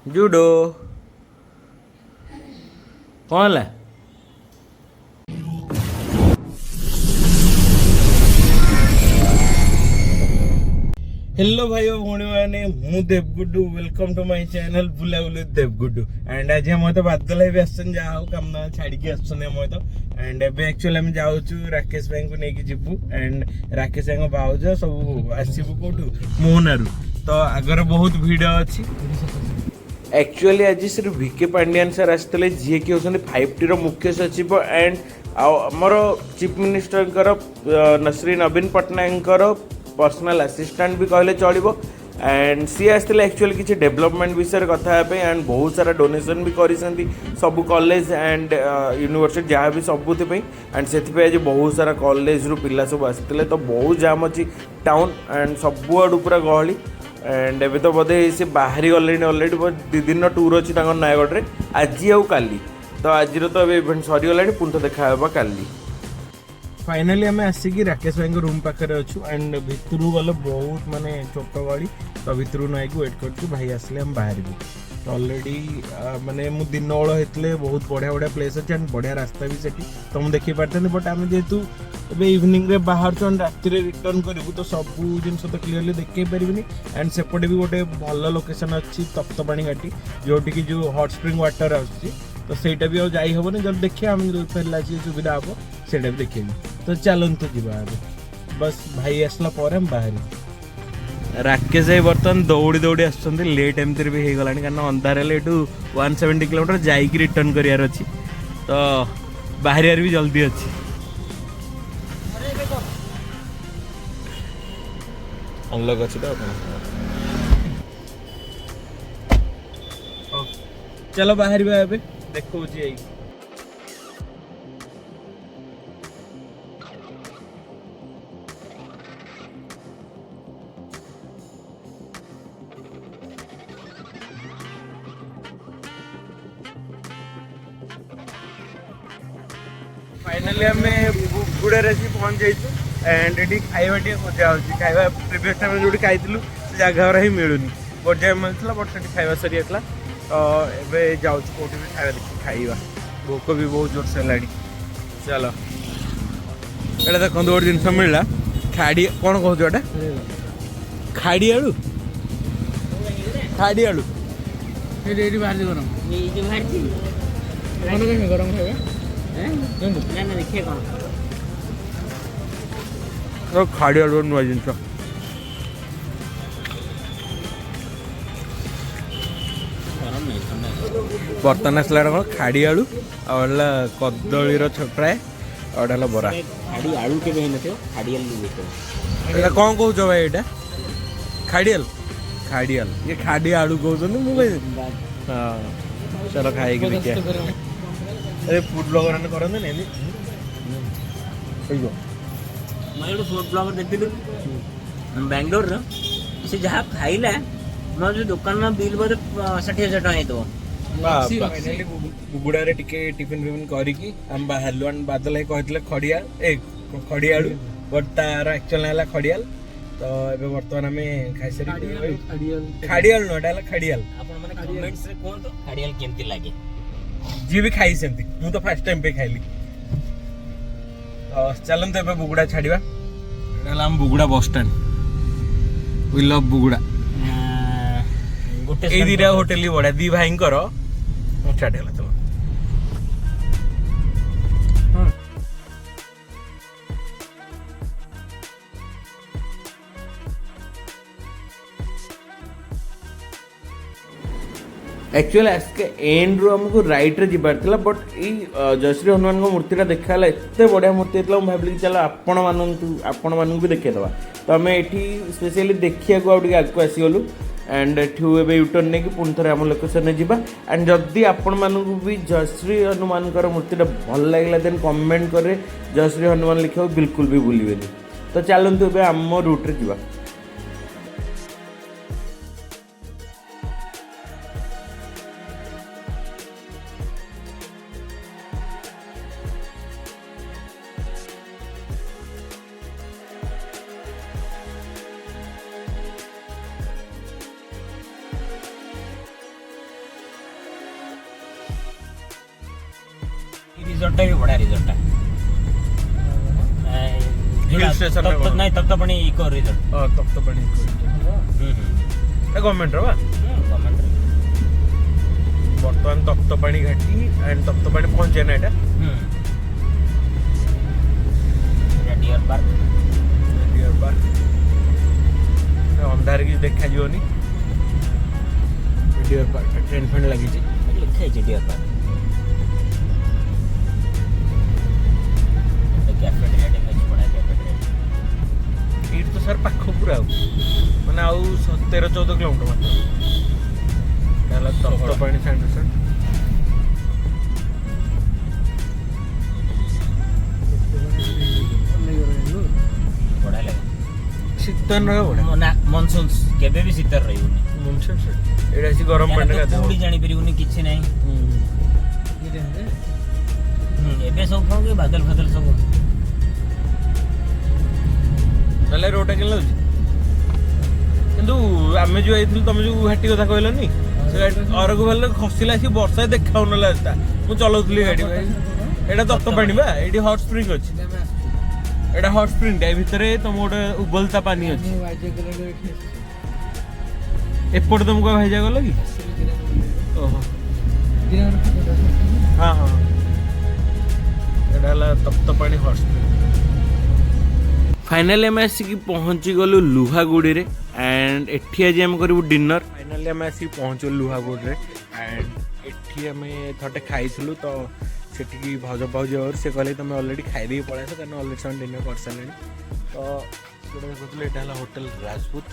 Judo କ'ଣ ହେଲା? Hello भाई भौणी मैंने मु Debguddu welcome to my channel बुलाबुली देवगुड्डू एंड आज हम तो बादल भाई भी आसन जा हो काम ना छाड़ी के आसन हम तो एंड एबे एक्चुअली हम जाउछु राकेश भाई को नेकी जिबु एंड राकेश भाई को भाउज सब आसीबु कोठू मोहनारू तो आगर बहुत भिड़ अछि। एक्चुअली आज सिर्फ वीके पांड्यान सर आसते जी कि होती 5T मुख्य सचिव एंड आमर चीफ मिनिस्टर नसरीन नवीन पट्टनायक पर्सनल असिस्टेंट भी कहले चलो एंड सी आसते एक्चुअली किसी डेवलपमेंट विषय कथा एंड बहुत सारा डोनेशन भी कर सब कॉलेज एंड यूनिवर्सिटी जहाँ भी सबुथ एंड से आज बहुत सारा कॉलेज रु पिला सब आसते तो बहुत जाम अच्छी टाउन एंड सबुआड़ू पूरा गहली एंड एवं तो बोधे से बाहरी गले अलरेडी 2 दिन टूर अच्छी नयगढ़ में आज आउ काली तो आज तो इवेंट सरीगला पुणी तो देखा काली। फाइनाली आम आसिकी राकेश भाई रूम पाखे अच्छु एंड भितर गले बहुत माने छोट गाड़ी तो भितर नाइक वेट कर भाई आसले हम बाहर भी अलरेडी माने मु दिन बेला होते बहुत बढ़िया बढ़िया प्लेस अच्छे एंड बढ़िया रास्ता भी सेठी तो मुझे देखी पार्थे बट आम जेहेतु इवनिंग रे बाहर राति रिटर्न करूँ तो सब जिन तो क्लीयरली देखे पारिनी एंड सेपटे भी गोटे भल लोकेशन अच्छी तप्तपाणी घाटी जोटि जो हट स्प्रिंग वाटर आसूँ तो सहीटा भी आज जाई हेनी जब देखिए आम जो फेरला सुविधा हम से देखिए तो चलते जा बस भाई आसला हम बाहर राकेश भाई बर्तमान दौड़ी दौड़ी आसुँच लेट एमती भी हो गला कारण अंधार 170 किलोमीटर जाइक रिटर्न करार अच्छी तो बाहर भी जल्दी अच्छी अनलॉक अच्छी तो चलो बाहर भी आए देखो जी फाइनली आम गुड़ा पहुँच जाइए एंड ये खाଇବା ଟିକେ खोजा हो खाଇବା प्रिवियस टाइम जो खाई से जगह ही मिलूनी गोटे जगह मिलता बट से खाଇବା सरी जाता तो ये जाऊँ कौटी भी खाଇବା देखिए खाଇବା भोक भी बहुत जोर से है। चलो ये देखो गोटे जिन मिलला खाड़ी कौन कौच एटा खाड़ी आलू खाड़ी आलू बाहर गरम गरम देखिए कौन खाड़ी आलू नुआ जिन बर्तन आसला कौन खाड़ी आलू आला कदली फ्राए और बरा खाड़ी आलू के खाड़ी आलू कौन कौच भाई यहाँ खाड़ियाल खाड़ियाल ये खाड़ी आलू कहते हाँ चलो खाई देखिए अरे फूड ब्लॉगर मैंने करते ना मैं फूड ब्लॉगर देखी बेंगलोर से जहाँ खाइला मैं जो दुकान में बिल बोधे 60,000 टଙ୍କା बुगुड़ा टिके टिफिन फिफिन करिकी हम बाहरलु एंड बादल भाई कहते खड़िया खड़ियालू बट तार एक्चुअल है खड़ियाल तो ये बर्तमान आम खाई सारी खाड़ियाल नुह एटा खाड़ियाल कमेंट्स रे कोन तो खाड़ियाल केमती लागे जी भी खाई सेमती मु तो फर्स्ट टाइम पे खाइली चलते ए बुगुड़ा छाड़ा हम Buguda bus stand we love Buguda ये दीटा होटेल ही बढ़िया दी भाई स्टार्ट है चलो एक्चुअली आजके एंड रू आमको राइट रे जीवार था बट ये जयश्री हनुमान मूर्तिटा देखा एत बढ़िया मूर्ति होता मुझे भाविली चलो आपण मानू भी देखा तो आम ये स्पेशली देखा आगे आसीगलु एंड एठू ए यूटर्न नहीं कि पुणी थे आम लोकेशन जावा एंड जदि आपण मानू भी जयश्री हनुमान मूर्तिटा भल लगे देन कमेंट करे जयश्री हनुमान लिखा बिल्कुल भी भूलिए तो चलतु ए आम रूट्रे जावा रिजॉर्ट भी बड़ा रिजॉर्ट है हिल स्टेशन नहीं तब तो बनी इको रिजॉर्ट तब तो बड़ी गवर्नमेंट रो गवर्नमेंट बर्तमान तप्तपाणी घाटी एंड तप्तपाणी पहुंचे ना एटा डियर पार्क डियर पार्क अंधार की देखा जीवनी डियर पार्क टेंट फेंट लगी लिखा है डियर पार्क कैफेटेरिया डेमेज पड़ा कैफेटेरिया ये तो सर पाख पूरा माने आउ 13-14 किलोमीटर मात्र तप्तपाणी सेंटर बड़ा लगे शीतन रहा बड़ा ना मानसून केबे भी शीतर रहिउनी मानसून से एडा सी गरम पानी का थोड़ी जानी परिउनी किछि नहीं एबे सब के बादल बादल सब नले रोड के लउ지 किंतु आमे जो आइथिल तमे जो घाटी कथा कहलनी से अरगु भल खसिला सी वर्षा देखाउ न लागता मु चलौतली गाडी एडा तप्तपाणी बा एडी हॉट स्प्रिंग अछि एडा हॉट स्प्रिंग डे भितरे तम गोटे उबलता पानी अछि एपट तुमको भाईजा गलो कि ओहो हां हां एडा ला तप्तपाणी हॉट स्प्रिंग फाइनली आम आसिक पहुँची गलु लुहागुड़ी रे एंड एठी आज आम करू डिनर फाइनली आम आसिक पहुँचु लुहागुड़ी रे एंड एठी आम थोटे खाइलु तो सेठी भाज भाज और से कहले तुम ऑलरेडी खाई दे पड़ा कारण ऑलरेडी सब डिनर कर सारे तो देखुले यहाँ होटेल राजपूत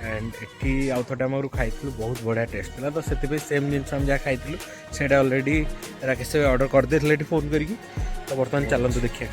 एंड एठी आउ थोटे आम खाइलु बहुत बढ़िया टेस्ट था तो से सेम जिन जहाँ खाइलु से ऑलरेडी राकेश ऑर्डर करदे फोन करके तो बर्तमान चलते देखिए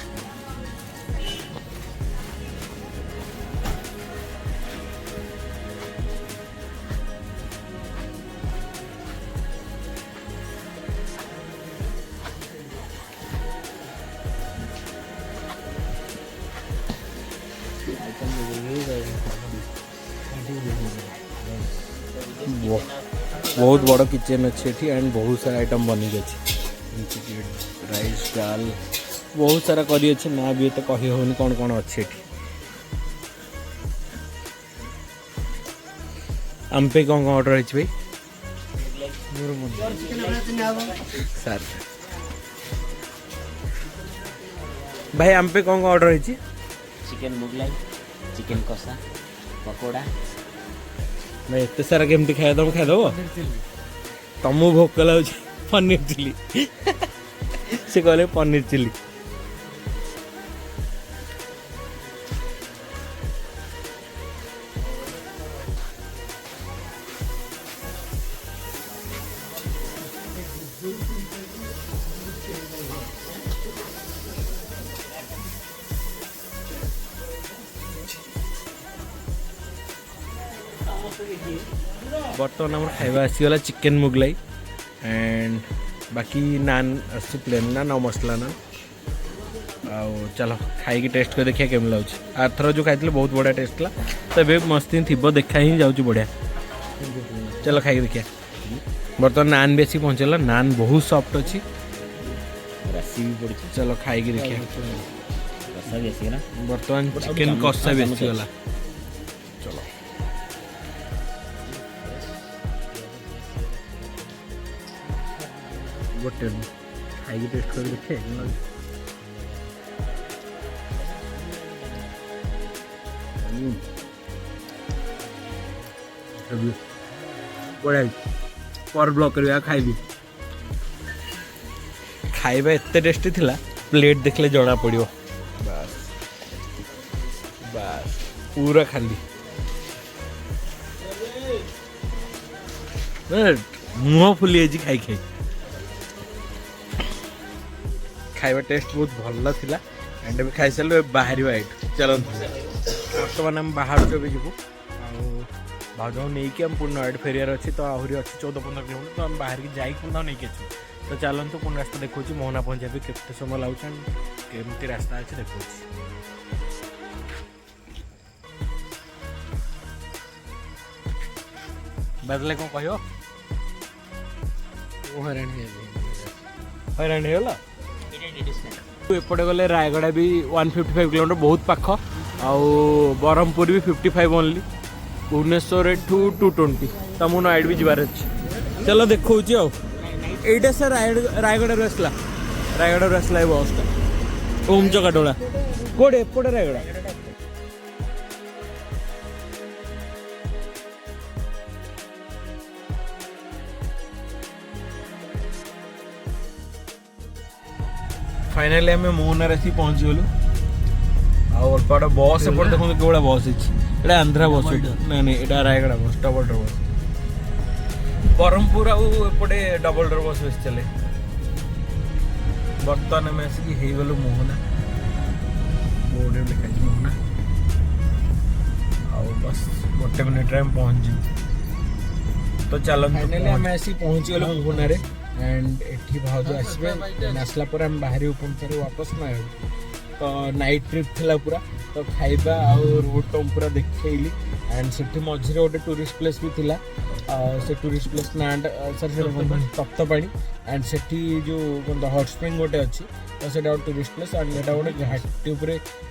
बहुत बड़ किचन अच्छे एंड बहुत सारा आइटम बनी गई राइस दाल बहुत सारा करी अच्छे ना भी तो कही होनी कौन कौन अच्छे आम पे कौन कौन ऑर्डर है भाई सर भाई आम पे कौन कौन ऑर्डर है चिकन मुगलाई चिकन कषा पकोड़ा भाई एत सारा केमती खाए तुम खाईदेव तुमको भोक लगे पनीर चिली से कहले पनीर चिली बर्तमान आम खाଇବା आसीगला चिकेन मुगलाई एंड बाकी नान आसी प्लेन नान और मसला नान आउ चलो खाई टेस्ट कर देखिए केम लगे आरथर जो खाई बहुत बढ़िया टेस्ट ला तो ये मस्ती थी देखा ही जाऊँ बढ़िया चलो खाई देखिए बर्तमान नान बेसी पहुँचला नान बहुत सॉफ्ट अच्छी चलो खाई देखिए बर्तमान चिकेन कषा बेसी गला चलो गोटे खाई टेस्ट कर देखे बढ़िया पर ब्लॉक कर खाइबी खाइबा एते टेस्टी थिला प्लेट देखले जना पड़ियो बस बस पूरा खाली मुँह फुली जाइए खाई खाई खाଇବା टेस्ट बहुत भल थिला एंड भी खाई सारे बाहर आइट चलो बर्तमान आम बाहर भी जीवु भाज नहीं कि पुनः आइट फेरियार अच्छी तो आहरी अच्छी 14-15 किलोमीटर तो आम बाहर की जाई पुनः नहीं अच्छु तो चलतु पुनः रास्ता देखो मोहना पहुँचा भी केते समय लगे केमती रास्ता अच्छे देखो बदले कौन कह हैरान हैरान एपटे गले रायगड़ा भी 155 किलोमीटर बहुत पाख आउ ब्रह्मपुर भी 55 ओनली भुवनेश्वर ठू 220 तो मु नाइट भी जबार अच्छी चलो देखो एटा सर रायगड़ा आसला रायगड़ा आसला बसटा ओम चकाडोला कोड़े एपटे रायगड़ा फाइनली आम मोहनार आसी पहुँची गलु आठ बस एपटे देखो केवड़ा बस है आंध्रा बस ना नहीं यहाँ रायगड़ा बस डबल डोर बस ब्रह्मपुर आउटे डबल डोर बस बेस चले बर्तमान आम आसिक हो मोहना बोर्ड लिखा मोहना आ बस गोटे मिनिट आम पहुँच तो चलो फाइनली आम आसी पहुँची गलु मोहना एंड एठी भाउज आसबे आसला पर हम बाहरी ओपन करे वापस ना तो नाइट ट्रिप थिला पूरा तो खाइबा और रोड टम पूरा देखैली एंड सेठी मझिरे गोटे टूरिस्ट प्लेस भी थिला से टूरिस्ट प्लेस ना सर से तप्तपाणी एंड सेठी जो हॉट स्प्रिंग गोटे अच्छी तो सेटा टूरिस्ट प्लेस एंड एटा गोटे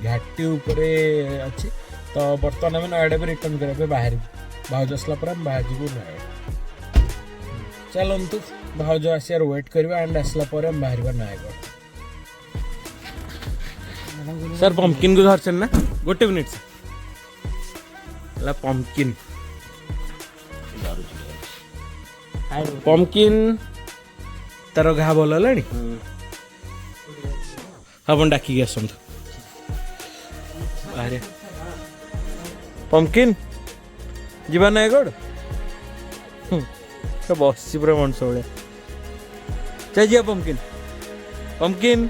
घाटी उपरे अच्छी तो बर्तमान आम नयडा भी रिटर्न करबे बाहर भाउज आसला पर हम बाहर जीवु नयडा चलतु भाउज आसियार वेट करवा एंड आसला पर हम बाहर नयगढ़ सर पंपकिन को धरछन ना गोटे मिनिट से पंपकिन पंपकिन तार घा भल है अपन डाकिक आसतु बाहर पंपकिन जीवा नयगढ़ बस पूरा मनुष्य भाया चाहिए पंपकिन पंपकिन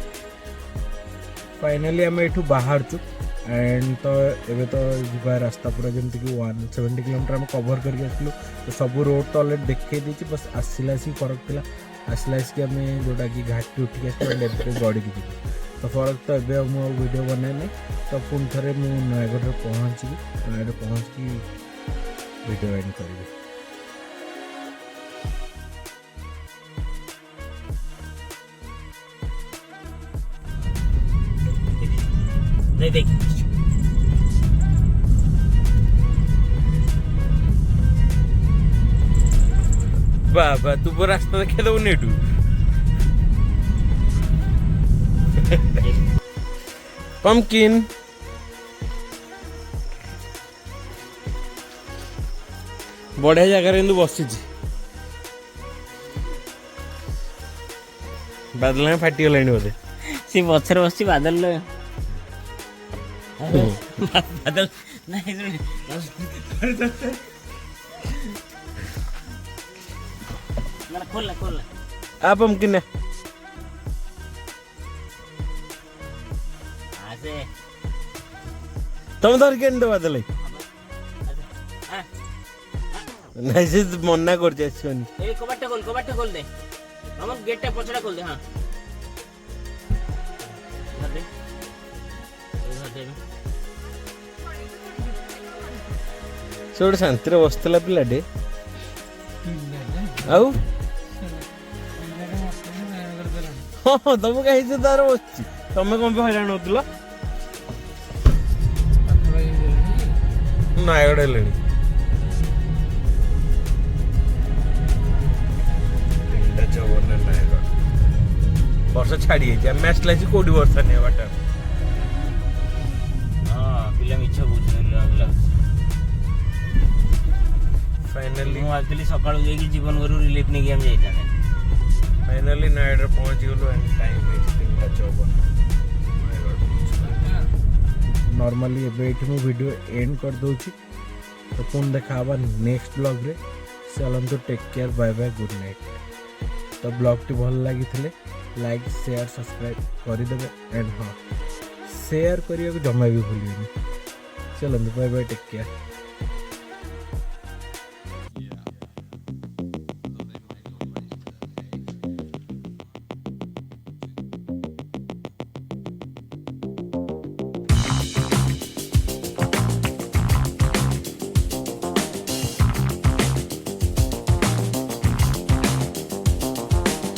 फाइनली आम ये बाहर चु एंड तो एबे तो जीवा रास्ता पूरा जमती कि 170 किलोमीटर आम कवर करके आसलु तो सब रोड तो अलरेडी देखे दी बस आसला फरक था आसला आम जोटा कि घाटी उठिक आस गड़ी की तो फरक तो ए वीडियो बनाए तो पुणी थे मुझे नयगढ़ पहुँची नयगढ़ पहुँची वीडियो एंड करी देख बाबा तू वो रास्ता देखे दो नेटू पंपकिन बढ़िया जगह बसी बादल फाटी गला बोधे सी पछर बस बादल बादल नहीं खोल खोल आप पंपकिन है तुम धर के बादल नहीं मना कर कबाटा खोल दे हम गेट पछड़ा खोल दे हां से शांति बसला पिलाटे आउ हाँ तुम कहीं तार बस तुम कौन हईराण हो नयगढ़ है नयगढ़ वर्षा छाड़ी आम आसला कौटी वर्षा नहीं बाट पिला मिछ बुझ फाइनली एक्चुअली सकाळू जाई जीवन गुरु रिलीफ नहीं गेम जाइता फाइनली नयगढ़ पहुंच गलो एंड टाइम है 3:54 नॉर्मली एबे मु वीडियो एंड कर दोची तो पुन देखा नेक्स्ट ब्लॉग रे चलंतु take care bye bye good night तो ब्लॉग टी भल लगी थिले लाइक शेयर सब्सक्राइब कर देबे एंड हां शेयर करिया को जमा भी भूलिए चलंतु बाय बाय टेक केयर।